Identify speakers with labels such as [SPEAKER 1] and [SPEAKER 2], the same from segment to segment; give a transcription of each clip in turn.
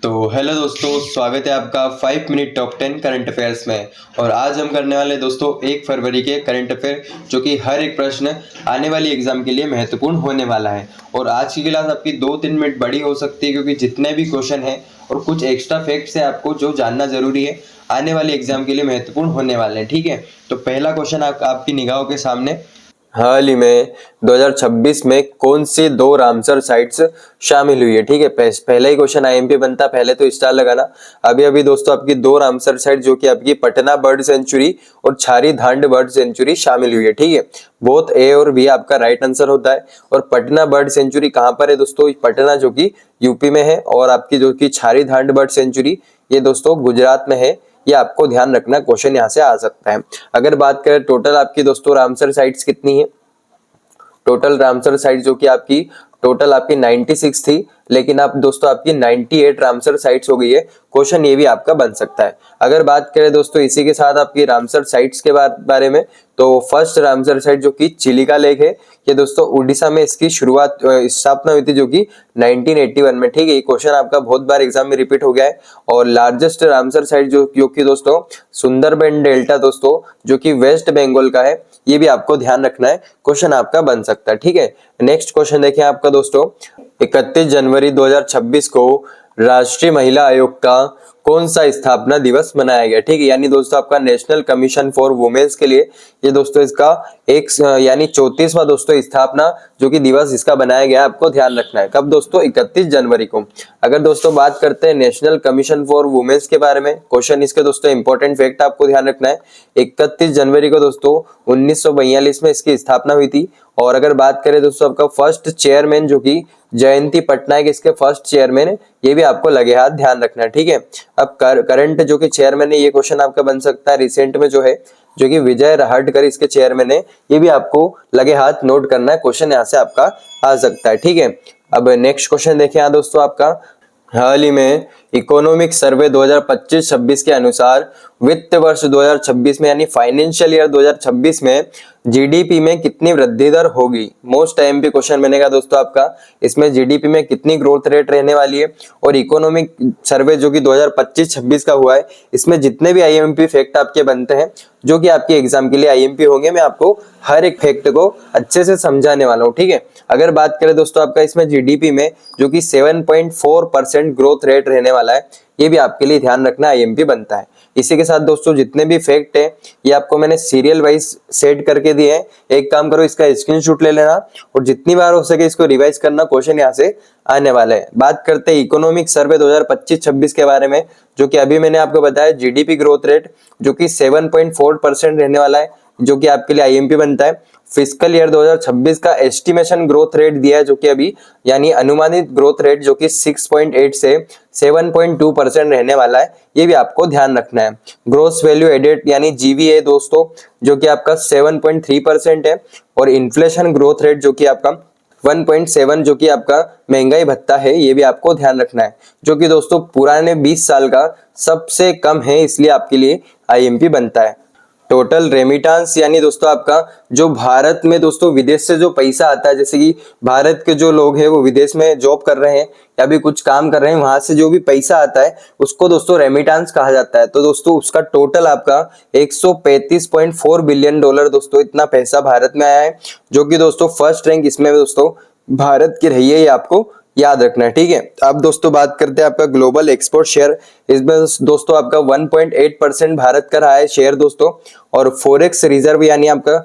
[SPEAKER 1] तो हेलो दोस्तों, स्वागत है आपका 5 मिनट टॉप 10 करंट अफेयर्स में। और आज हम करने वाले दोस्तों 1 फरवरी के करंट अफेयर, जो कि हर एक प्रश्न आने वाली एग्जाम के लिए महत्वपूर्ण होने वाला है। और आज की क्लास आपकी 2-3 मिनट बड़ी हो सकती है, क्योंकि जितने भी क्वेश्चन हैं और कुछ एक्स्ट्रा फैक्ट्स है आपको जो जानना जरूरी है, आने वाले एग्जाम के लिए महत्वपूर्ण होने वाले हैं। ठीक है, तो पहला क्वेश्चन आपकी निगाहों के सामने। हाल ही में 2026 में कौन सी 2 रामसर साइट्स शामिल हुई है? ठीक है, पहला ही क्वेश्चन आईएमपी बनता, पहले तो स्टार लगाना। अभी दोस्तों आपकी 2 रामसर साइट, जो कि आपकी पटना बर्ड सेंचुरी और छारी धांड बर्ड सेंचुरी शामिल हुई है। ठीक है, बोथ ए और बी आपका राइट आंसर होता है। और पटना बर्ड सेंचुरी कहाँ पर है दोस्तों? पटना जो कि यूपी में है, और आपकी जो कि छारी धांड बर्ड सेंचुरी ये दोस्तों गुजरात में है। ये आपको ध्यान रखना, क्वेश्चन यहाँ से आ सकता है। अगर बात करें टोटल आपकी दोस्तों रामसर साइट्स कितनी है, टोटल रामसर साइट जो कि आपकी टोटल आपकी 96 थी, लेकिन आप दोस्तों आपकी 98 रामसर साइट्स हो गई है। क्वेश्चन ये भी आपका बन सकता है। अगर बात करें दोस्तों इसी के साथ आपकी रामसर साइट्स के बारे में, तो फर्स्ट रामसर साइट जो कि चिलिका लेक है, ये दोस्तों उड़ीसा में इसकी शुरुआत स्थापना हुई थी, जो कि 1981 में। ठीक है, ये क्वेश्चन आपका बहुत बार एग्जाम में रिपीट हो गया है। और लार्जेस्ट रामसर साइट जो कि दोस्तों सुंदरबन डेल्टा दोस्तों, जो कि वेस्ट बंगाल का है, ये भी आपको ध्यान रखना है, क्वेश्चन आपका बन सकता है। ठीक है, नेक्स्ट क्वेश्चन देखिए आपका दोस्तों, 31 जनवरी 2026 को राष्ट्रीय महिला आयोग का कौन सा स्थापना दिवस मनाया गया? ठीक है, यानी दोस्तों आपका नेशनल कमीशन फॉर वुमेन्स के लिए ये दोस्तों इसका एक यानी 34वां दोस्तों स्थापना जो कि दिवस इसका बनाया गया, आपको ध्यान रखना है। कब दोस्तों? 31 जनवरी को। अगर दोस्तों बात करते हैं नेशनल कमीशन फॉर वुमेन्स के बारे में, क्वेश्चन इसके दोस्तों इंपॉर्टेंट फैक्ट आपको ध्यान रखना है। 31 जनवरी को दोस्तों 1942 में इसकी स्थापना हुई थी। और अगर बात करें दोस्तों आपका फर्स्ट चेयरमैन जो कि जयंती पटनायक इसके फर्स्ट चेयरमैन है, ये भी आपको लगे हाथ ध्यान रखना है। ठीक है, अब करंट जो कि चेयरमैन है, ये क्वेश्चन आपका बन सकता है। रिसेंट में जो है जो कि विजय राहटकर इसके चेयरमैन है, ये भी आपको लगे हाथ नोट करना है, क्वेश्चन यहाँ से आपका आ सकता है। ठीक है, अब नेक्स्ट क्वेश्चन देखें यहाँ दोस्तों आपका, हाल ही में इकोनॉमिक सर्वे 2025-26 के अनुसार वित्त वर्ष 2026 में यानी फाइनेंशियल ईयर 2026 में जीडीपी में कितनी वृद्धि दर होगी? मोस्ट आईएमपी क्वेश्चन बनेगा दोस्तों आपका। इसमें जीडीपी में कितनी ग्रोथ रेट रहने वाली है, और इकोनॉमिक सर्वे जो कि 2025-26 का हुआ है, इसमें जितने भी आईएमपी फैक्ट आपके बनते हैं जो कि आपके एग्जाम के लिए आईएमपी होंगे, मैं आपको हर एक फैक्ट को अच्छे से समझाने वाला हूँ। ठीक है, अगर बात करें दोस्तों आपका इसमें जीडीपी में जो कि 7.4% ग्रोथ रेट रहने वाला है, ये भी आपके लिए ध्यान रखना आईएमपी बनता है। इसी के साथ दोस्तों जितने भी फैक्ट है ये आपको मैंने सीरियल वाइज सेट करके दिए हैं। एक काम करो, इसका स्क्रीनशॉट ले लेना और जितनी बार हो सके इसको रिवाइज करना, क्वेश्चन यहाँ से आने वाले हैं। बात करते हैं इकोनॉमिक सर्वे 2025-26 के बारे में, जो कि अभी मैंने आपको बताया जीडीपी ग्रोथ रेट जो कि 7.4% रहने वाला है, जो कि आपके लिए आईएमपी बनता है। फिस्कल ईयर 2026 का एस्टिमेशन ग्रोथ रेट दिया है, जो कि अभी यानी अनुमानित ग्रोथ रेट जो कि 6.8 से 7.2% रहने वाला है, ये भी आपको ध्यान रखना है। ग्रोस वैल्यू एडेड यानी जीवीए दोस्तों जो कि आपका 7.3% है, और इन्फ्लेशन ग्रोथ रेट जो कि आपका 1.7 जो कि आपका महंगाई भत्ता है, ये भी आपको ध्यान रखना है, जो कि दोस्तों पुराने 20 साल का सबसे कम है, इसलिए आपके लिए आईएमपी बनता है। टोटल रेमिटेंस यानी दोस्तों आपका जो भारत में दोस्तों विदेश से जो पैसा आता है, जैसे कि भारत के जो लोग हैं वो विदेश में जॉब कर रहे हैं या भी कुछ काम कर रहे हैं, वहां से जो भी पैसा आता है उसको दोस्तों रेमिटेंस कहा जाता है। तो दोस्तों उसका टोटल आपका 135.4 बिलियन डॉलर दोस्तों इतना पैसा भारत में आया है, जो कि दोस्तों फर्स्ट रैंक इसमें दोस्तों भारत की रही है, ये आपको याद रखना है। ठीक है, अब दोस्तों बात करते हैं आपका ग्लोबल एक्सपोर्ट शेयर। इसमें दोस्तों आपका 1.8% भारत का रहा है शेयर दोस्तों। और फॉरेक्स रिजर्व यानी आपका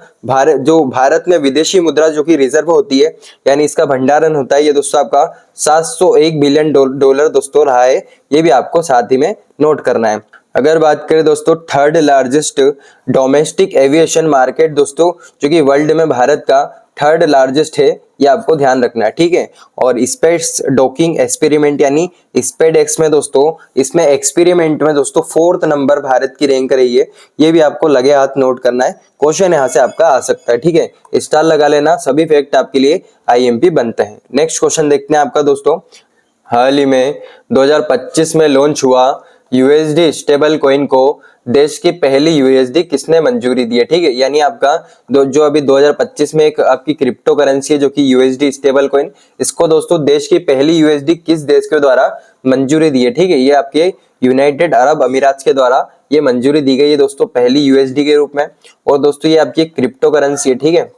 [SPEAKER 1] भारत में विदेशी मुद्रा जो कि रिजर्व होती है यानी इसका भंडारण होता है, ये दोस्तों आपका 701 बिलियन डॉलर दोस्तों रहा है, ये भी आपको साथ ही में नोट करना है। अगर बात करें दोस्तों third largest domestic aviation market दोस्तों, जो कि वर्ल्ड में भारत का थर्ड लार्जेस्ट है, ये आपको ध्यान रखना है। ठीक है, और स्पेस डॉकिंग एक्सपेरिमेंट यानी स्पेडएक्स में दोस्तों इसमें एक्सपेरिमेंट में दोस्तों 4th नंबर भारत की रैंक रही है, ये भी आपको लगे हाथ नोट करना है, क्वेश्चन यहाँ से आपका आ सकता है। ठीक है, स्टार लगा लेना, सभी फैक्ट आपके लिए आईएमपी बनते हैं। नेक्स्ट क्वेश्चन देखते हैं आपका दोस्तों, हाल ही में 2025 में लॉन्च हुआ यूएसडी स्टेबल कॉइन को देश की पहली यूएसडी किसने मंजूरी दी है, ठीक है। यानी आपका जो अभी 2025 में एक आपकी क्रिप्टो करेंसी है जो कि यूएसडी स्टेबल कॉइन, इसको दोस्तों देश की पहली यूएसडी किस देश के द्वारा मंजूरी दी है, ठीक है। ये आपके यूनाइटेड अरब अमीरात के द्वारा ये मंजूरी दी गई है दोस्तों पहली यूएसडी के रूप में। और दोस्तों ये आपकी क्रिप्टो करेंसी है, ठीक है।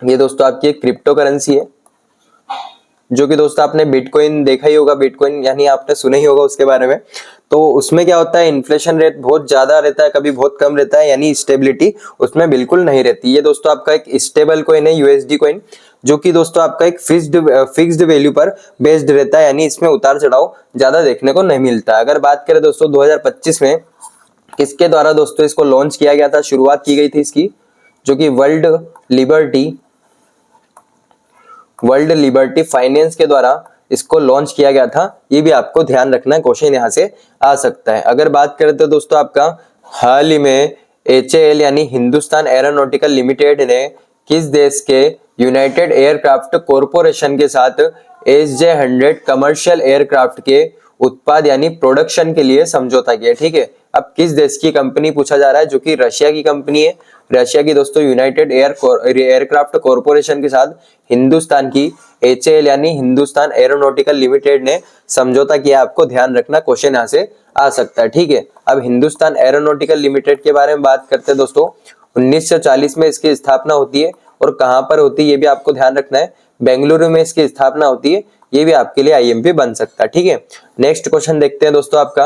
[SPEAKER 1] ये दोस्तों आपकी एक क्रिप्टो करेंसी है जो कि दोस्तों आपने बिटकॉइन देखा ही होगा, बिटकॉइन यानी आपने सुना ही होगा उसके बारे में। तो उसमें क्या होता है, इन्फ्लेशन रेट बहुत ज्यादा रहता है, कभी बहुत कम रहता है, यानी स्टेबिलिटी उसमें बिल्कुल नहीं रहती। ये दोस्तों आपका एक स्टेबल कॉइन है यूएसडी कॉइन, जो कि दोस्तों आपका एक फिक्स्ड वैल्यू पर बेस्ड रहता है, यानी इसमें उतार चढ़ाव ज्यादा देखने को नहीं मिलता। अगर बात करें दोस्तों 2025 में किसके द्वारा दोस्तों इसको लॉन्च किया गया था, शुरुआत की गई थी इसकी, जो कि वर्ल्ड लिबर्टी फाइनेंस के द्वारा इसको लॉन्च किया गया था। ये भी आपको ध्यान रखना है, क्वेश्चन यहाँ से आ सकता है। अगर बात करें तो दोस्तों आपका हाल ही में HAL यानी हिंदुस्तान एरोनॉटिकल लिमिटेड ने किस देश के यूनाइटेड एयरक्राफ्ट कॉरपोरेशन के साथ SJ-100 कमर्शियल एयरक्राफ्ट के उत्पाद यानी प्रोडक्शन के लिए समझौता किया, ठीक है। अब किस देश की कंपनी पूछा जा रहा है, जो कि रशिया की कंपनी है। रशिया की दोस्तों यूनाइटेड एयरक्राफ्ट कॉरपोरेशन के साथ हिंदुस्तान की HAL यानी हिंदुस्तान एरोनॉटिकल लिमिटेड ने समझौता किया। आपको ध्यान रखना, क्वेश्चन यहाँ से आ सकता है, ठीक है। अब हिंदुस्तान एरोनॉटिकल लिमिटेड के बारे में बात करते हैं दोस्तों। 1940 में इसकी स्थापना होती है और कहां पर होती है ये भी आपको ध्यान रखना है। बेंगलुरु में इसकी स्थापना होती है, ये भी आपके लिए IMP बन सकता है, ठीक है। नेक्स्ट क्वेश्चन देखते हैं दोस्तों आपका,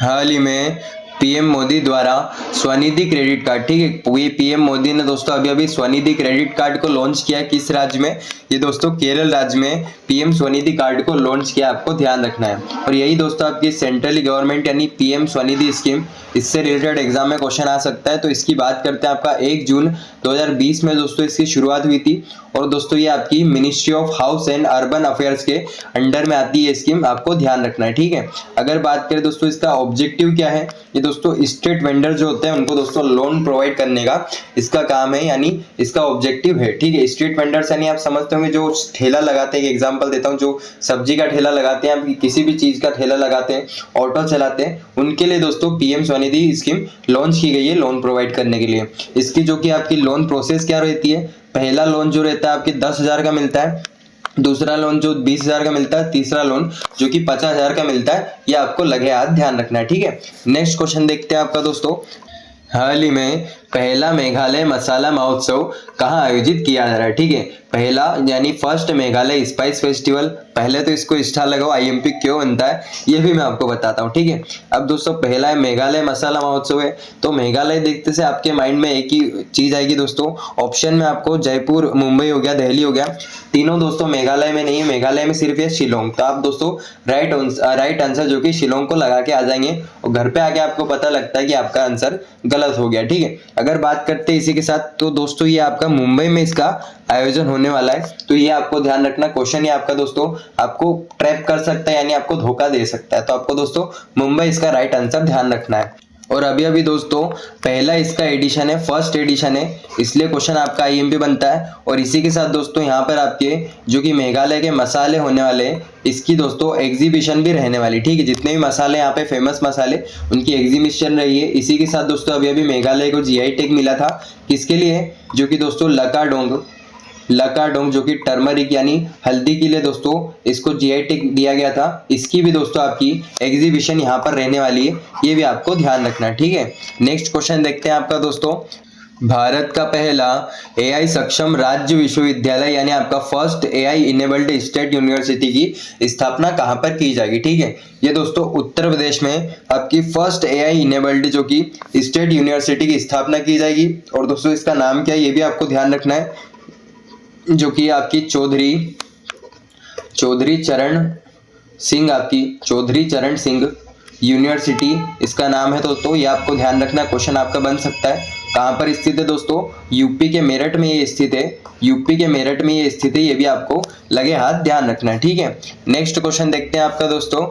[SPEAKER 1] हाल ही में पीएम मोदी द्वारा स्वनिधि क्रेडिट कार्ड, ठीक है। ये पीएम मोदी ने दोस्तों अभी स्वनिधि क्रेडिट कार्ड को लॉन्च किया है। किस राज्य में, ये दोस्तों केरल राज्य में पीएम स्वनिधि कार्ड को लॉन्च किया, आपको ध्यान रखना है। और यही दोस्तों आपकी सेंट्रली गवर्नमेंट यानी पीएम स्वनिधि स्कीम, इससे रिलेटेड एग्जाम में क्वेश्चन आ सकता है। तो इसकी बात करते हैं, आपका 1 जून 2020 में दोस्तों इसकी शुरुआत हुई थी। और दोस्तों ये आपकी ministry of house and urban affairs के अंडर में आती है स्कीम, आपको ध्यान रखना है, ठीक है। अगर बात करें दोस्तों इसका ऑब्जेक्टिव क्या है, ये दोस्तों स्ट्रीट वेंडर जो होते हैं उनको दोस्तों लोन प्रोवाइड करने का इसका काम है, यानी इसका ऑब्जेक्टिव है, ठीक है। स्ट्रीट वेंडर्स यानी आप समझते होंगे जो ठेला लगाते हैं, एग्जांपल देता हूं, जो सब्जी का ठेला लगाते हैं, आप किसी भी चीज का ठेला लगाते हैं, ऑटो चलाते हैं, उनके लिए दोस्तों पीएम स्वनिधि स्कीम लॉन्च की गई है लोन प्रोवाइड करने के लिए। इसकी जो कि आपकी लोन प्रोसेस क्या रहती है, पहला लोन जो रहता है आपके 10,000 का मिलता है, दूसरा लोन जो 20,000 का मिलता है, तीसरा लोन जो कि 50,000 का मिलता है। ये आपको लगे हाथ ध्यान रखना है, ठीक है। नेक्स्ट क्वेश्चन देखते हैं आपका दोस्तों, हाल ही में पहला मेघालय मसाला महोत्सव कहाँ आयोजित किया जा रहा है, ठीक है। पहला यानी फर्स्ट मेघालय स्पाइस फेस्टिवल, पहले तो इसको स्टार लगाओ, IMP क्यों बनता है ये भी मैं आपको बताता हूँ, ठीक है। अब दोस्तों पहला है मेघालय मसाला महोत्सव है, तो मेघालय देखते से आपके माइंड में एक ही चीज आएगी दोस्तों। ऑप्शन में आपको जयपुर, मुंबई हो गया, दिल्ली हो गया, तीनों दोस्तों मेघालय में नहीं है, मेघालय में सिर्फ है शिलोंग। तो आप दोस्तों राइट आंसर जो कि शिलोंग को लगा के आ जाएंगे, और घर पे आके आपको पता लगता है कि आपका आंसर गलत हो गया, ठीक है। अगर बात करते हैं इसी के साथ, तो दोस्तों ये आपका मुंबई में इसका आयोजन होने वाला है। तो ये आपको ध्यान रखना, क्वेश्चन ये आपका दोस्तों आपको ट्रैप कर सकता है, यानी आपको धोखा दे सकता है। तो आपको दोस्तों मुंबई इसका राइट आंसर ध्यान रखना है। और अभी दोस्तों पहला इसका एडिशन है, फर्स्ट एडिशन है, इसलिए क्वेश्चन आपका IMP बनता है। और इसी के साथ दोस्तों यहाँ पर आपके जो कि मेघालय के मसाले होने वाले, इसकी दोस्तों एग्जीबिशन भी रहने वाली, ठीक है। जितने भी मसाले यहाँ पे फेमस मसाले, उनकी एग्जीबिशन रही है। इसी के साथ दोस्तों अभी मेघालय को GI टैग मिला था, किसके लिए, जो कि दोस्तों लकाडोंग जो कि टर्मरिक यानी हल्दी के लिए दोस्तों इसको GI टैग दिया गया था। इसकी भी दोस्तों आपकी एग्जीबिशन यहाँ पर रहने वाली है, ये भी आपको ध्यान रखना, ठीक है। नेक्स्ट क्वेश्चन देखते हैं आपका दोस्तों, भारत का पहला AI सक्षम राज्य विश्वविद्यालय यानी आपका first AI enabled state university की स्थापना कहां पर की जाएगी, ठीक है। ये दोस्तों उत्तर प्रदेश में आपकी फर्स्ट AI इनेबल्ड जो कि स्टेट यूनिवर्सिटी की स्थापना की जाएगी। और दोस्तों इसका नाम क्या है ये भी आपको ध्यान रखना है, जो कि आपकी चौधरी चरण सिंह यूनिवर्सिटी इसका नाम है। तो ये आपको ध्यान रखना, क्वेश्चन आपका बन सकता है। कहाँ पर स्थित है दोस्तों, यूपी के मेरठ में ये स्थित है, ये भी आपको लगे हाथ ध्यान रखना है, ठीक है। नेक्स्ट क्वेश्चन देखते हैं आपका दोस्तों,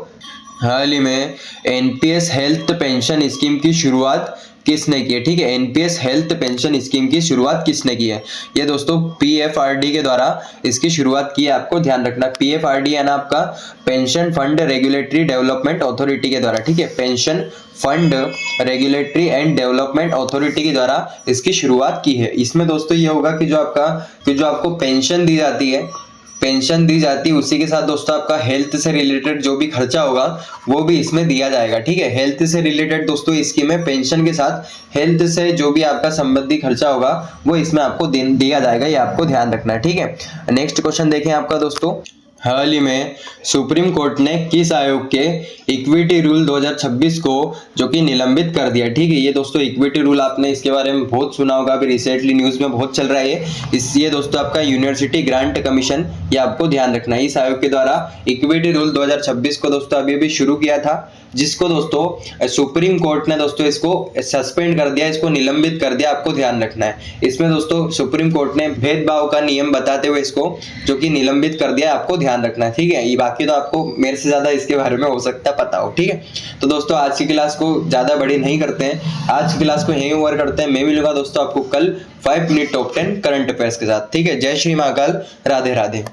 [SPEAKER 1] हाल ही में NPS हेल्थ पेंशन स्कीम की शुरुआत किसने की है, ठीक है। एनपीएस हेल्थ पेंशन स्कीम की शुरुआत किसने की है, ये दोस्तों पीएफआरडी के द्वारा इसकी शुरुआत की है, आपको ध्यान रखना। पीएफआरडी है ना आपका pension fund regulatory development authority के द्वारा, ठीक है, pension fund regulatory and development authority के द्वारा इसकी शुरुआत की है। इसमें दोस्तों ये होगा कि जो आपको पेंशन दी जाती है, उसी के साथ दोस्तों आपका हेल्थ से रिलेटेड जो भी खर्चा होगा वो भी इसमें दिया जाएगा, ठीक है। हेल्थ से रिलेटेड दोस्तों स्कीम में पेंशन के साथ हेल्थ से जो भी आपका संबंधी खर्चा होगा वो इसमें आपको दिया जाएगा, ये आपको ध्यान रखना है, ठीक है। नेक्स्ट क्वेश्चन देखें आपका दोस्तों, हाल ही में सुप्रीम कोर्ट ने किस आयोग के इक्विटी रूल 2026 को जो कि निलंबित कर दिया, ठीक है। ये दोस्तों इक्विटी रूल आपने इसके बारे में बहुत सुना होगा, अभी रिसेंटली न्यूज में बहुत चल रहा है ये दोस्तों आपका यूनिवर्सिटी ग्रांट कमीशन, ये आपको ध्यान रखना है। इस आयोग के द्वारा इक्विटी रूल 2026 को दोस्तों अभी शुरू किया था, जिसको दोस्तों सुप्रीम कोर्ट ने दोस्तों इसको सस्पेंड कर दिया, इसको निलंबित कर दिया, आपको ध्यान रखना है। इसमें दोस्तों सुप्रीम कोर्ट ने भेदभाव का नियम बताते हुए इसको जो कि निलंबित कर दिया, आपको ध्यान रखना है, ठीक है। ये बाकी तो आपको मेरे से ज्यादा इसके बारे में हो सकता है पता हो, ठीक है। तो दोस्तों आज की क्लास को ज्यादा बड़ी नहीं करते हैं, आज की क्लास को यहीं ओवर करते हैं। मैं मिलूंगा दोस्तों आपको कल 5 मिनट टॉप 10 करंट अफेयर्स के साथ, ठीक है। जय श्री महाकाल, राधे राधे।